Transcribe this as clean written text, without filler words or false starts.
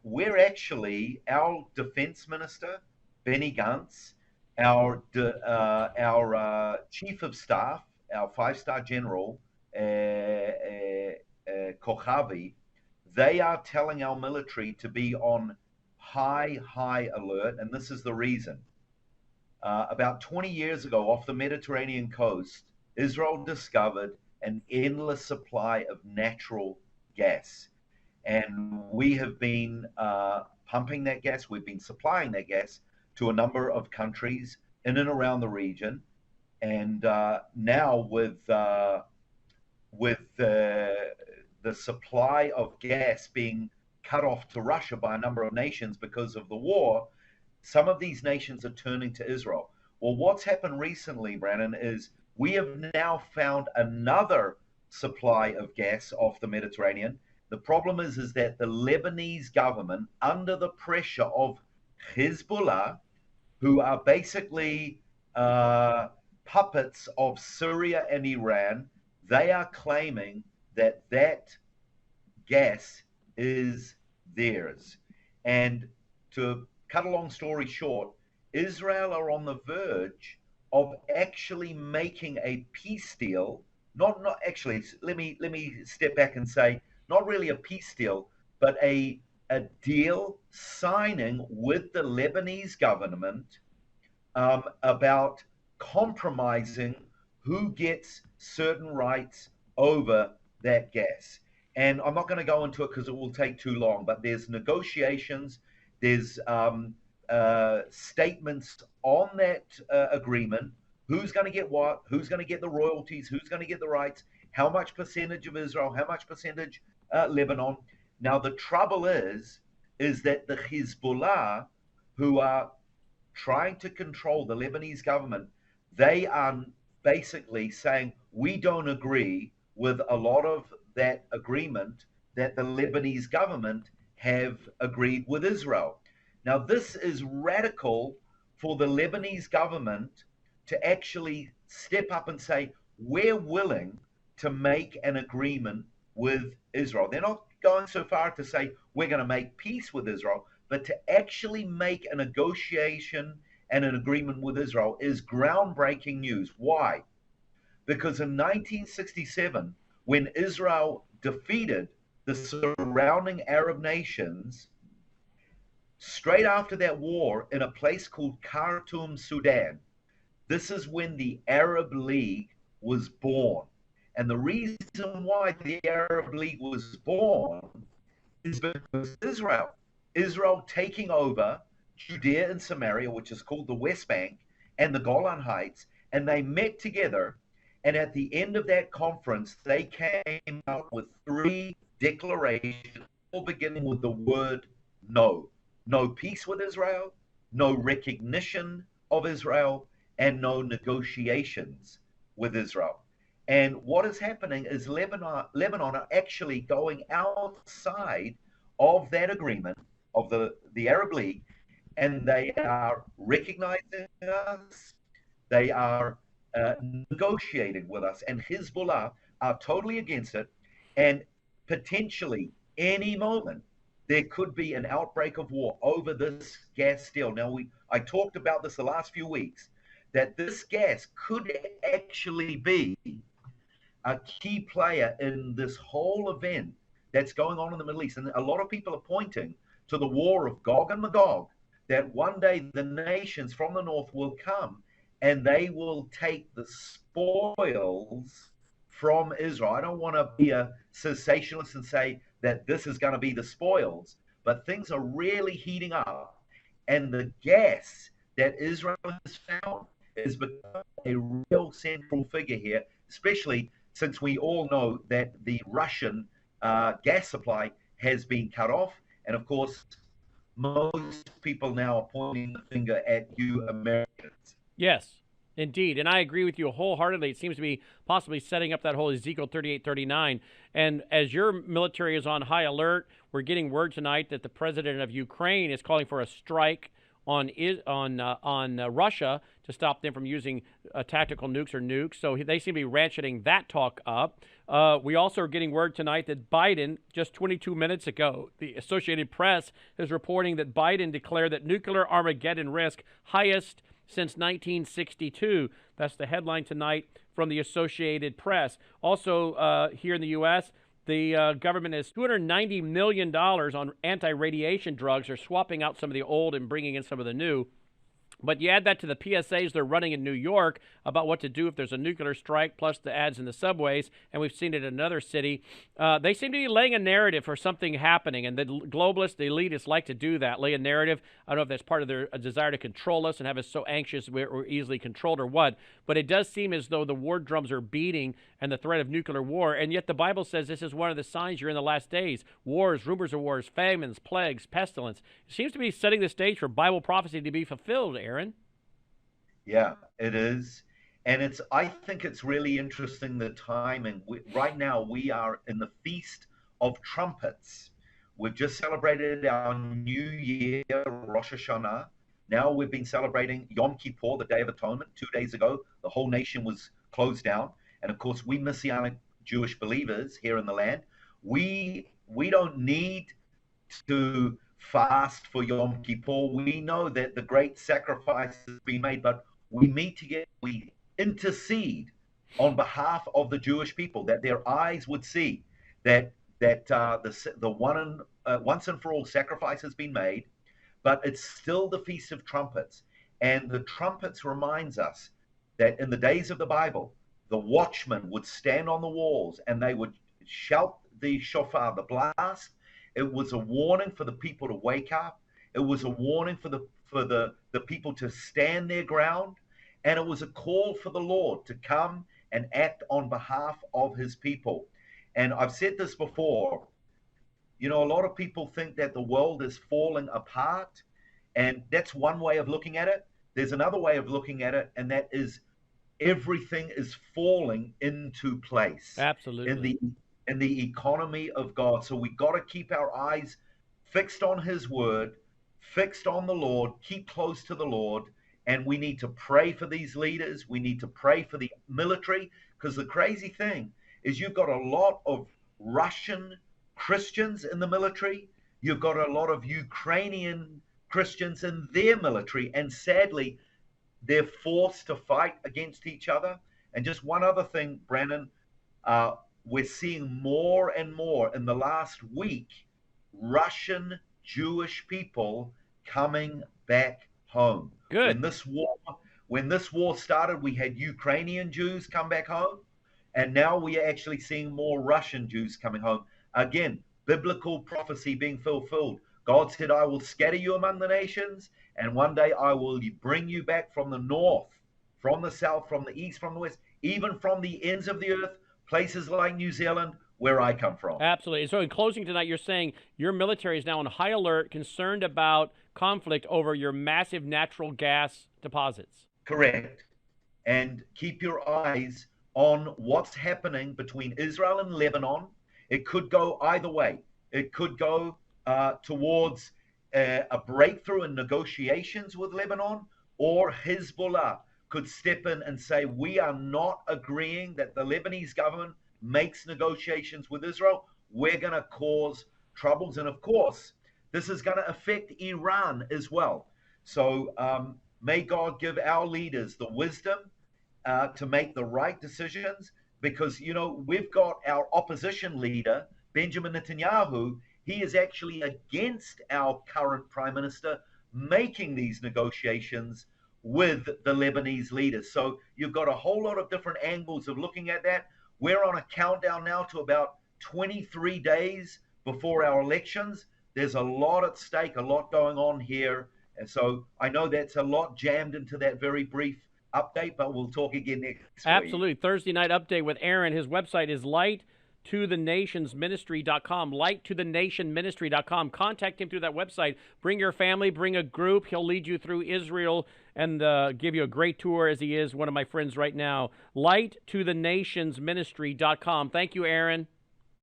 we're actually, our defense minister, Benny Gantz, our chief of staff, our five-star general, Kochavi, they are telling our military to be on high alert, and this is the reason. About 20 years ago, off the Mediterranean coast, Israel discovered an endless supply of natural gas. And we have been pumping that gas, we've been supplying that gas to a number of countries in and around the region. And now, with the supply of gas being cut off to Russia by a number of nations because of the war, some of these nations are turning to Israel. Well, what's happened recently, Brandon, is we have now found another supply of gas off the Mediterranean. The problem is that the Lebanese government, under the pressure of Hezbollah, who are basically puppets of Syria and Iran, they are claiming that that gas is theirs. And to cut a long story short, Israel are on the verge of actually making a peace deal. Not actually. Let me step back and say, not really a peace deal, but a deal signing with the Lebanese government about compromising who gets certain rights over that gas. And I'm not going to go into it because it will take too long, but there's negotiations, there's statements on that agreement. Who's going to get what? Who's going to get the royalties? Who's going to get the rights? How much percentage of Israel? How much percentage Lebanon? Now the trouble is that the Hezbollah, who are trying to control the Lebanese government, they are basically saying we don't agree with a lot of that agreement that the Lebanese government have agreed with Israel. Now, this is radical for the Lebanese government to actually step up and say, we're willing to make an agreement with Israel. They're not going so far to say, we're going to make peace with Israel, but to actually make a negotiation and an agreement with Israel is groundbreaking news. Why? Because in 1967, when Israel defeated the surrounding Arab nations, straight after that war, in a place called Khartoum, Sudan, this is when the Arab League was born. And the reason why the Arab League was born is because Israel taking over Judea and Samaria, which is called the West Bank, and the Golan Heights, and they met together. And at the end of that conference, they came out with three declarations, all beginning with the word no. No peace with Israel, no recognition of Israel, and no negotiations with Israel. And what is happening is Lebanon are actually going outside of that agreement of the Arab League, and they are recognizing us. They are negotiating with us, and Hezbollah are totally against it. And potentially, any moment, there could be an outbreak of war over this gas deal. Now, I talked about this the last few weeks, that this gas could actually be a key player in this whole event that's going on in the Middle East. And a lot of people are pointing to the war of Gog and Magog, that one day the nations from the north will come and they will take the spoils from Israel. I don't want to be a sensationalist and say that this is going to be the spoils, but things are really heating up. And the gas that Israel has found is become a real central figure here, especially since we all know that the Russian gas supply has been cut off. And of course, most people now are pointing the finger at you Americans. Yes, indeed. And I agree with you wholeheartedly. It seems to be possibly setting up that whole Ezekiel 38:39. And as your military is on high alert, we're getting word tonight that the president of Ukraine is calling for a strike on Russia to stop them from using tactical nukes or nukes. So they seem to be ratcheting that talk up. We also are getting word tonight that Biden, just 22 minutes ago, the Associated Press is reporting that Biden declared that nuclear Armageddon risk highest since 1962. That's the headline tonight from the Associated Press. Also, here in the U.S., the government has $290 million on anti-radiation drugs. They're swapping out some of the old and bringing in some of the new. But you add that to the PSAs they're running in New York about what to do if there's a nuclear strike, plus the ads in the subways, and we've seen it in another city. They seem to be laying a narrative for something happening, and the globalists, the elitists like to do that, lay a narrative. I don't know if that's part of their desire to control us and have us so anxious we're easily controlled or what, but it does seem as though the war drums are beating and the threat of nuclear war, and yet the Bible says this is one of the signs you're in the last days. Wars, rumors of wars, famines, plagues, pestilence. It seems to be setting the stage for Bible prophecy to be fulfilled, Aaron. Yeah, it is. And I think it's really interesting the timing. Right now, we are in the Feast of Trumpets. We've just celebrated our New Year, Rosh Hashanah. Now we've been celebrating Yom Kippur, the Day of Atonement. 2 days ago, the whole nation was closed down. And of course, we Messianic Jewish believers here in the land, we don't need to fast for Yom Kippur. We know that the great sacrifice has been made, but we meet together, we intercede on behalf of the Jewish people, that their eyes would see that the once and for all sacrifice has been made, but it's still the Feast of Trumpets. And the trumpets reminds us that in the days of the Bible, the watchmen would stand on the walls and they would shout the shofar, the blast. It was a warning for the people to wake up. It was a warning for the people to stand their ground. And it was a call for the Lord to come and act on behalf of his people. And I've said this before, a lot of people think that the world is falling apart. And that's one way of looking at it. There's another way of looking at it, and that is everything is falling into place. Absolutely. In the economy of God. So we got to keep our eyes fixed on his word, fixed on the Lord, keep close to the Lord, and we need to pray for these leaders. We need to pray for the military, because the crazy thing is you've got a lot of Russian Christians in the military. You've got a lot of Ukrainian Christians in their military, and sadly, they're forced to fight against each other. And just one other thing, Brandon, we're seeing more and more in the last week, Russian Jewish people coming back home. Good. When this war started, we had Ukrainian Jews come back home, and now we are actually seeing more Russian Jews coming home. Again, biblical prophecy being fulfilled. God said, I will scatter you among the nations, and one day I will bring you back from the north, from the south, from the east, from the west, even from the ends of the earth, places like New Zealand, where I come from. Absolutely. So in closing tonight, you're saying your military is now on high alert, concerned about conflict over your massive natural gas deposits. Correct. And keep your eyes on what's happening between Israel and Lebanon. It could go either way. It could go towards a breakthrough in negotiations with Lebanon, or Hezbollah could step in and say, we are not agreeing that the Lebanese government makes negotiations with Israel. We're going to cause troubles. And of course, this is going to affect Iran as well. So may God give our leaders the wisdom to make the right decisions, because, we've got our opposition leader, Benjamin Netanyahu. He is actually against our current prime minister making these negotiations with the Lebanese leaders. So you've got a whole lot of different angles of looking at that. We're on a countdown now to about 23 days before our elections. There's a lot at stake, a lot going on here. And so I know that's a lot jammed into that very brief update, but we'll talk again next week. Absolutely. Thursday night update with Aaron. His website is lighttothenationsministry.com, lighttothenationsministry.com. Contact him through that website. Bring your family, bring a group. He'll lead you through Israel and give you a great tour, as he is one of my friends right now. lighttothenationsministry.com. Thank you, Aaron.